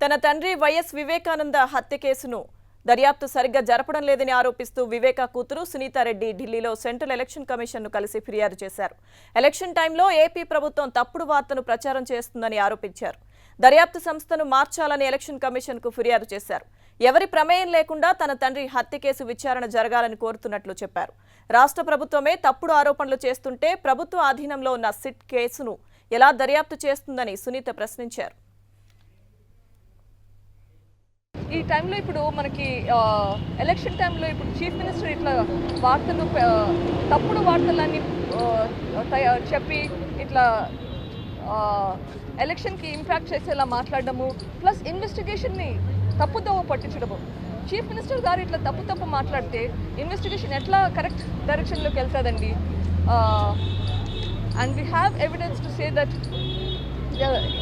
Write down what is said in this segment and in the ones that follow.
తన తండ్రి వైఎస్ వివేకానంద హత్య కేసును దర్యాప్తు సరిగ్గా జరపడం లేదని ఆరోపిస్తూ వివేక కూతురు సునీతారెడ్డి ఢిల్లీలో సెంట్రల్ ఎలక్షన్ కమిషన్ను కలిసి ఫిర్యాదు చేశారు. ఎలక్షన్ టైంలో ఏపీ ప్రభుత్వం తప్పుడు వార్తను ప్రచారం చేస్తుందని ఆరోపించారు. దర్యాప్తు సంస్థను మార్చాలని ఎలక్షన్ కమిషన్కు ఫిర్యాదు చేశారు. ఎవరి ప్రమేయం లేకుండా తన తండ్రి హత్య కేసు విచారణ జరగాలని కోరుతున్నట్లు చెప్పారు. రాష్ట్ర ప్రభుత్వమే తప్పుడు ఆరోపణలు చేస్తుంటే ప్రభుత్వ ఆధీనంలో ఉన్న సిట్ కేసును ఎలా దర్యాప్తు చేస్తుందని సునీత ప్రశ్నించారు. ఈ టైంలో ఇప్పుడు మనకి ఎలక్షన్ టైంలో ఇప్పుడు చీఫ్ మినిస్టర్ ఇట్లా వార్తలు తప్పుడు వార్తలన్నీ చెప్పి ఇట్లా ఎలక్షన్కి ఇంపాక్ట్ చేసేలా మాట్లాడడము, ప్లస్ ఇన్వెస్టిగేషన్ని తప్పుదోవ పట్టించడము. చీఫ్ మినిస్టర్ గారు ఇట్లా తప్పు మాట్లాడితే ఇన్వెస్టిగేషన్ ఎట్లా కరెక్ట్ డైరెక్షన్లోకి వెళ్తుందండి? And we have evidence to say that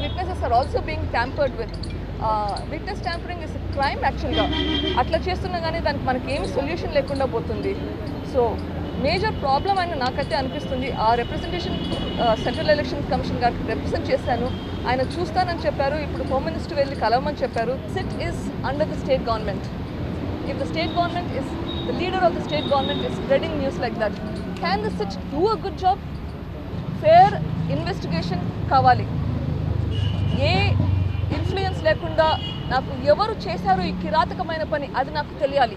witnesses are also being tampered with. Witness tampering is a crime యాక్చువల్గా. అట్లా చేస్తున్నా కానీ దానికి మనకి ఏమి సొల్యూషన్ లేకుండా పోతుంది. సో మేజర్ ప్రాబ్లం అని నాకైతే అనిపిస్తుంది. ఆ రిప్రజెంటేషన్ సెంట్రల్ ఎలక్షన్ కమిషన్ గారికి రిప్రజెంట్ చేశాను. ఆయన చూస్తానని చెప్పారు. ఇప్పుడు హోమ్ మినిస్టర్ వెళ్ళి కలవమని చెప్పారు. SIT is under the state government. If the state government is, the leader of the state government is spreading news like that, can the sit do a good job? Fair investigation కావాలి. ఏ influence లేకుండా నాకు ఎవరు చేశారు ఈ కిరాతకమైన పని అది నాకు తెలియాలి.